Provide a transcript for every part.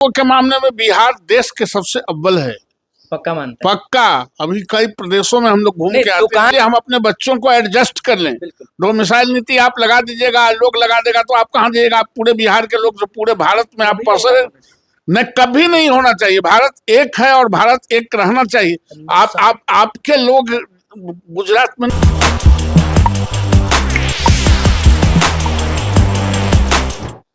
के मामले में बिहार देश के सबसे अव्वल है। पक्का मानते हैं? पक्का। अभी कई प्रदेशों में हम लोग घूम नहीं, के आते हैं, हम अपने बच्चों को एडजस्ट कर लें। बिल्कुल। डोमिसाइल नीति आप लगा दीजिएगा, लोग लगा देगा तो आप कहाँ जाइएगा? आप पूरे बिहार के लोग जो पूरे भारत में आप पसरे न, कभी नहीं होना चाहिए। भारत एक है और भारत एक रहना चाहिए। आपके लोग गुजरात में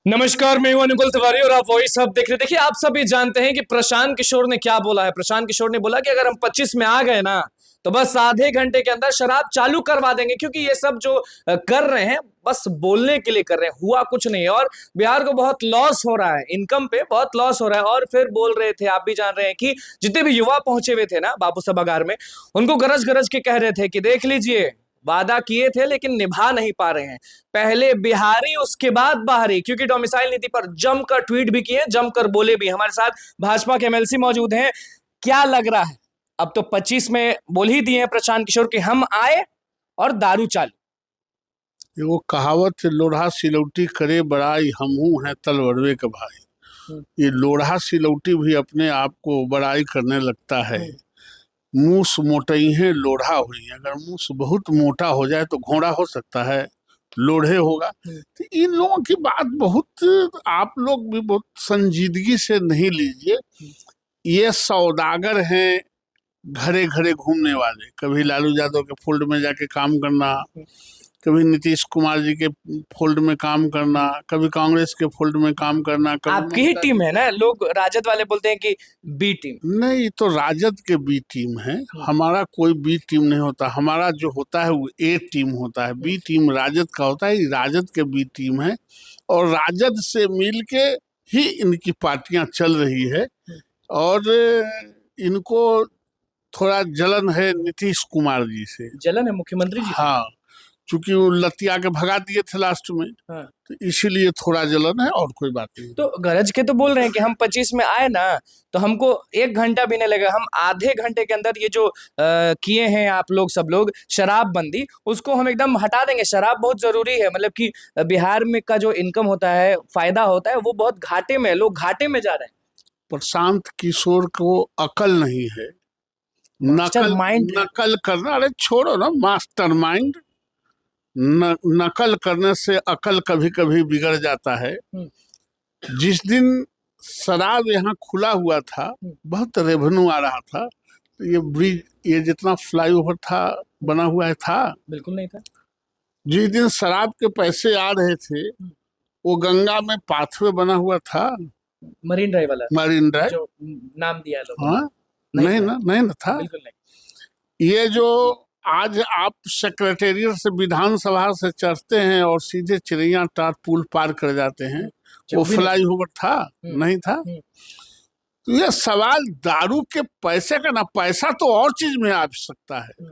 नमस्कार, मैं हूं अनुकुल तिवारी और आप वॉइस हब देख रहे। देखिए, आप सभी जानते हैं कि प्रशांत किशोर ने क्या बोला है। प्रशांत किशोर ने बोला कि अगर हम 25 में आ गए ना तो बस आधे घंटे के अंदर शराब चालू करवा देंगे, क्योंकि ये सब जो कर रहे हैं बस बोलने के लिए कर रहे हैं, हुआ कुछ नहीं है। और बिहार को बहुत लॉस हो रहा है, इनकम पे बहुत लॉस हो रहा है। और फिर बोल रहे थे, आप भी जान रहे हैं कि जितने भी युवा पहुंचे हुए थे ना बापू सभागार में, उनको गरज गरज के कह रहे थे कि देख लीजिए, वादा किए थे लेकिन निभा नहीं पा रहे हैं। पहले बिहारी उसके बाद बाहरी, क्योंकि डोमिसाइल नीति पर जमकर ट्वीट भी किए, जमकर बोले भी। हमारे साथ भाजपा के एमएलसी मौजूद हैं। क्या लग रहा है, अब तो 25 में बोल ही दिए हैं प्रशांत किशोर कि हम आए और दारू चालू। वो कहावत है, लोढ़ा सिलौटी करे बड़ाई, हमहू हैं तलवरवे के भाई। ये लोढ़ा सिलौटी भी अपने आप को बड़ाई करने लगता है। मूस मोटई है, लोढ़ा हुई। अगर मूस बहुत मोटा हो जाए तो घोड़ा हो सकता है, लोढ़े होगा। तो इन लोगों की बात बहुत, आप लोग भी बहुत संजीदगी से नहीं लीजिए। ये सौदागर हैं, घरे घरे घूमने वाले। कभी लालू यादव के फोल्ड में जाके काम करना, कभी नीतीश कुमार जी के फोल्ड में काम करना, कभी कांग्रेस के फोल्ड में काम करना। आपकी ही टीम है ना? लोग राजद वाले बोलते हैं कि बी टीम। नहीं, तो राजद के बी टीम है। हमारा कोई बी टीम नहीं होता। हमारा जो होता है वो ए टीम होता है। बी टीम राजद का होता है। राजद के बी टीम है और राजद से मिलके ही इनकी पार्टियां चल रही है। और इनको थोड़ा जलन है नीतीश कुमार जी से। जलन है मुख्यमंत्री जी? हाँ, चूंकि वो लतिया के भगा दिए थे लास्ट में। हाँ। तो इसीलिए थोड़ा जलन है, और कोई बात नहीं। तो गरज के तो बोल रहे हैं कि हम 25 में आए ना तो हमको 1 घंटा भी नहीं लगेगा, हम आधे घंटे के अंदर ये जो किए हैं आप लोग सब लोग शराबबंदी, उसको हम एकदम हटा देंगे। शराब बहुत जरूरी है, मतलब कि बिहार में का जो इनकम होता है, फायदा होता है, वो बहुत घाटे में है। लोग घाटे में जा रहे हैं। प्रशांत किशोर को अकल नहीं है। नकल करना, अरे छोड़ो ना, मास्टर माइंड। नकल करने से अकल कभी कभी बिगड़ जाता है। जिस दिन शराब यहाँ खुला हुआ था, बहुत रेवेन्यू आ रहा था। तो ये ब्रिज, ये जितना फ्लाईओवर था बना हुआ था, बिल्कुल नहीं था। जिस दिन शराब के पैसे आ रहे थे, वो गंगा में पाथवे बना हुआ था, मरीन ड्राइव वाला। मरीन ड्राइव जो नाम दिया लोगों। हाँ, नहीं ना था। बिल्कुल नहीं। ये जो आज आप सेक्रेटेरिएट से विधानसभा से चढ़ते हैं और सीधे चिड़ैया टार पुल पार कर जाते हैं, वो फ्लाईओवर था? नहीं था। तो ये सवाल दारू के पैसे का ना, पैसा तो और चीज में आ सकता है।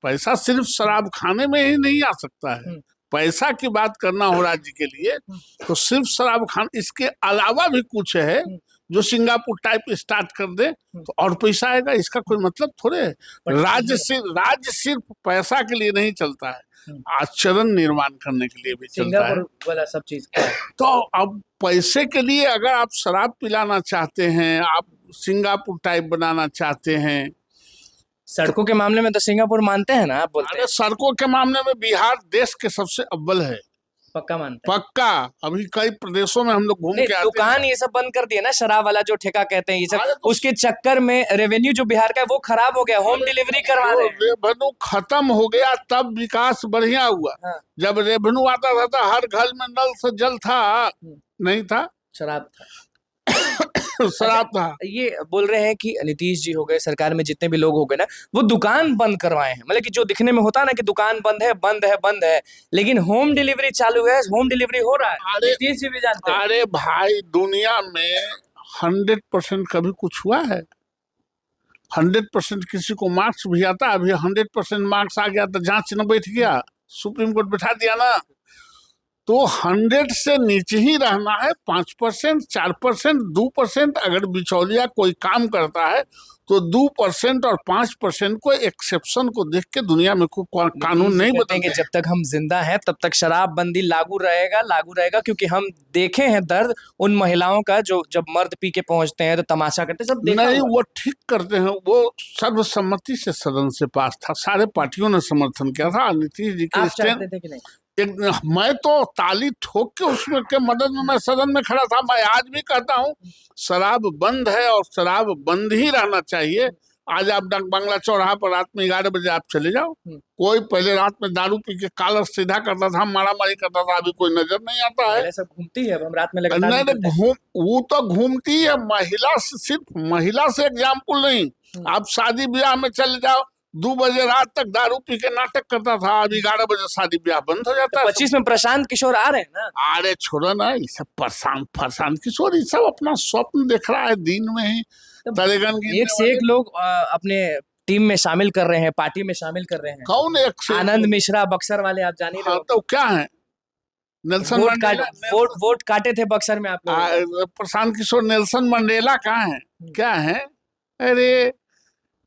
पैसा सिर्फ शराब खाने में ही नहीं आ सकता है। पैसा की बात करना हो राज्य के लिए तो सिर्फ शराब खाना, इसके अलावा भी कुछ है जो सिंगापुर टाइप स्टार्ट कर दे तो और पैसा आएगा। इसका कोई मतलब थोड़े है। राज्य सिर्फ पैसा के लिए नहीं चलता है, आचरण निर्माण करने के लिए भी चलता है। वाला सब चीज। तो अब पैसे के लिए अगर आप शराब पिलाना चाहते हैं, आप सिंगापुर टाइप बनाना चाहते हैं। सड़कों के मामले में तो सिंगापुर मानते हैं ना आप? बोलते हैं सड़कों के मामले में बिहार देश के सबसे अव्वल है। पक्का मानते हैं? पक्का। अभी कई प्रदेशों में हम लोग घूम के आते हैं। दुकान ये सब बंद कर दिया ना, शराब वाला जो ठेका कहते हैं ये सब, उसके चक्कर में रेवेन्यू जो बिहार का है वो खराब हो गया। होम डिलीवरी करवा रहे हैं। रेवेन्यू खत्म हो गया तब विकास बढ़िया हुआ। हाँ। जब रेवेन्यू आता था तो हर घर में नल से जल था, नहीं था, शराब था। शराब था। ये बोल रहे हैं कि नीतीश जी हो गए, सरकार में जितने भी लोग हो गए ना, वो दुकान बंद करवाए हैं। मतलब कि जो दिखने में होता है ना कि दुकान बंद है बंद है बंद है, लेकिन होम डिलीवरी चालू है, होम डिलीवरी हो रहा है। नीतीश जी भी जानते हैं। अरे भाई, दुनिया में 100% कभी कुछ हुआ है? 100% किसी को मार्क्स भी आता? अभी 100% मार्क्स आ गया तो जांच न बैठ गया, सुप्रीम कोर्ट बैठा दिया ना। तो 100 से नीचे ही रहना है। 5%, 4%, 2% अगर बिचौलिया कोई काम करता है तो 2% और 5% को एक्सेप्शन को देख के दुनिया में कोई कानून नहीं बदलेंगे। जब तक हम जिंदा हैं तब तक शराबबंदी लागू रहेगा, क्योंकि हम देखे हैं दर्द उन महिलाओं का जो जब मर्द पी के पहुंचते हैं तो तमाशा करते हैं, सब देखा नहीं। हुआ। वो ठीक करते हैं, वो सर्वसम्मति से सदन से पास था, सारे पार्टियों ने समर्थन किया था। नीतीश जी के आप चाहते थे कि नहीं? मैं तो ताली ठोक के उसमें के मदद में मैं सदन में खड़ा था। मैं आज भी कहता हूँ शराब बंद है और शराब बंद ही रहना चाहिए। आज आप डाक बांग्ला चौराहा पर रात में 11 बजे आप चले जाओ, कोई पहले रात में दारू पी के कालर सीधा करता था, मारामारी करता था, अभी कोई नजर नहीं आता है। सब घूमती है, अब हम रात में नहीं, वो तो घूमती है महिला से, सिर्फ महिला से एग्जाम्पल नहीं। आप शादी ब्याह में चले जाओ, 2 बजे रात तक दारू पी के नाटक करता था, अभी 11 बजे शादी ब्याह बंद हो जाता है। 25 में प्रशांत किशोर आ रहे हैं ना? अरे छोड़ो ना, ये सब प्रशांत किशोर ये सब अपना स्वप्न देख रहा है, दिन में ही तरेगन की एक से एक लोग अपने टीम में शामिल कर रहे हैं, पार्टी में शामिल कर रहे हैं। कौन एक से? आनंद मिश्रा बक्सर वाले, आप जान ही रहे हो। तो क्या है, नेल्सन वोट काटे थे बक्सर में आप लोग। प्रशांत किशोर नेल्सन मंडेला कहाँ है, क्या है? अरे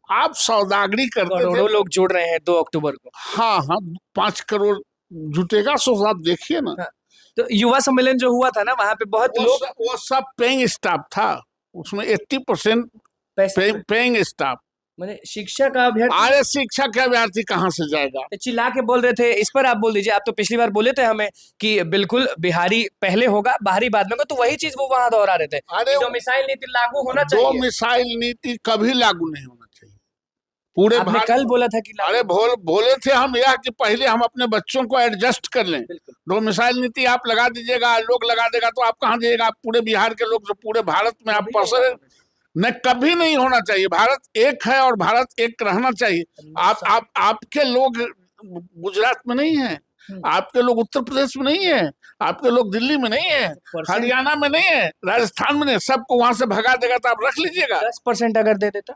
आप सौदागरी करते थे। करोड़ों लोग जुड़ रहे हैं 2 अक्टूबर को। हाँ हाँ, 5 करोड़ जुटेगा, सो आप देखिए ना। हाँ। तो युवा सम्मेलन जो हुआ था ना, वहां पे बहुत लोग, वो सब पेइंग स्टाफ था, उसमें 80% पेइंग स्टाफ। मैंने शिक्षा का अभ्यर्थी। अरे शिक्षा का अभ्यर्थी कहाँ से जाएगा? तो चिल्ला के बोल रहे थे, इस पर आप बोल दीजिए। आप तो पिछली बार बोले थे हमें कि बिल्कुल बिहारी पहले होगा, बाहरी बाद में होगा, तो वही चीज वो वहां दोहरा रहे थे। अरे डोमिसाइल नीति लागू होना चाहिए। डोमिसाइल नीति कभी लागू नहीं होना चाहिए पूरे आपने कल बोला था कि अरे बोले थे हम यह कि पहले हम अपने बच्चों को एडजस्ट कर लें। डोमिसाइल नीति आप लगा दीजिएगा, लोग लगा देगा तो आप कहाँ जाइएगा? आप पूरे बिहार के लोग जो पूरे भारत में आप पसरे न, कभी नहीं होना चाहिए। भारत एक है और भारत एक रहना चाहिए। आपके लोग गुजरात में नहीं है, आपके लोग उत्तर प्रदेश में नहीं है, आपके लोग दिल्ली में नहीं है, हरियाणा में नहीं है, राजस्थान में नहीं, सबको वहां से भगा देगा तो आप रख लीजिएगा। 10% अगर दे देता?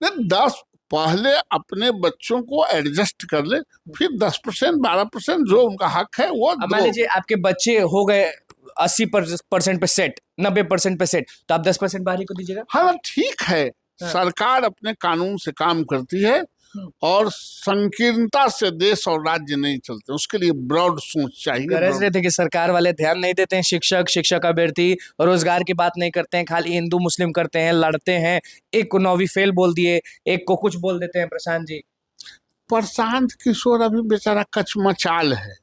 नहीं, 10 पहले अपने बच्चों को एडजस्ट कर ले, फिर 10%, 12% जो उनका हक है वो। मान लीजिए आपके बच्चे हो गए 80% पे सेट, 90% पे सेट, तो आप 10% बाहरी को दीजिएगा। हाँ ठीक है। हाँ। सरकार अपने कानून से काम करती है और संकीर्णता से देश और राज्य नहीं चलते, उसके लिए ब्रॉड सोच चाहिए। गरज रहे थे कि सरकार वाले ध्यान नहीं देते हैं, शिक्षक अभ्यर्थी रोजगार की बात नहीं करते हैं, खाली हिंदू मुस्लिम करते हैं, लड़ते हैं। एक को 9वीं फेल बोल दिए, एक को कुछ बोल देते हैं। प्रशांत जी, प्रशांत किशोर अभी बेचारा कचमचाल है।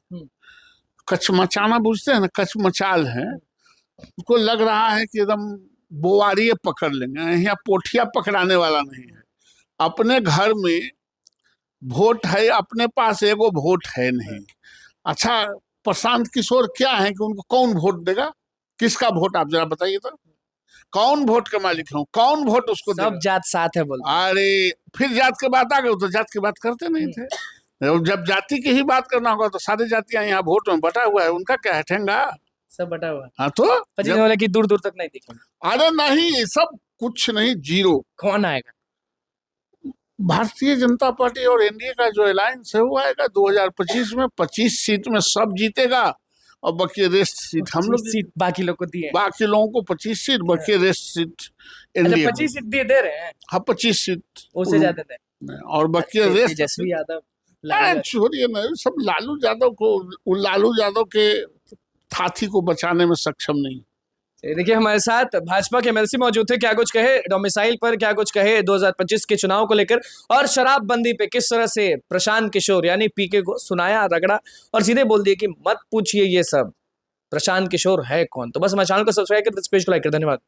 कचमचाना बुझते हैं ना, कचमचाल है। उसको लग रहा है कि एकदम बोवारिये पकड़ लेंगे, यहाँ पोठिया पकड़ाने वाला नहीं है। अपने घर में वोट है, अपने पास एगो वोट है नहीं। अच्छा, प्रशांत किशोर क्या है कि उनको कौन वोट देगा? किसका वोट आप जरा बताइए तो। कौन वोट के मालिक हो? कौन वोट उसको सब जात साथ है बोल। अरे फिर जात के बात आ गए तो जात की बात करते नहीं थे। जब जाति की ही बात करना होगा तो सारी जातियां यहाँ वोट में बटा हुआ है, उनका क्या है? ठेंगा सब बटा हुआ है। हाँ तो कि दूर दूर तक नहीं दिखेंगे। अरे नहीं, सब कुछ नहीं, जीरो। कौन आएगा? भारतीय जनता पार्टी और एनडीए का जो अलायंस है वो आएगा 2025 में। 25 सीट में सब जीतेगा और बाकी रेस्ट सीट हम लोग, सीट बाकी लोग को दिए, बाकी लोगों को 25 सीट, बाकी रेस्ट सीट एनडीए। 25 सीट दे रहे हैं। हाँ 25 सीट उससे ज्यादा थे और बाकी रेस्ट। तेजस्वी यादव, छोड़िए ना, सब लालू यादव को, लालू यादव के साथी को बचाने में सक्षम नहीं। देखिए हमारे साथ भाजपा के एमएलसी मौजूद थे, क्या कुछ कहे डोमिसाइल पर, क्या कुछ कहे 2025 के चुनाव को लेकर और शराबबंदी पे किस तरह से प्रशांत किशोर यानी पीके को सुनाया, रगड़ा और सीधे बोल दिए कि मत पूछिए ये सब, प्रशांत किशोर है कौन। तो बस हमारे चैनल को सब्सक्राइब कर, इस पेज को लाइक कर। धन्यवाद।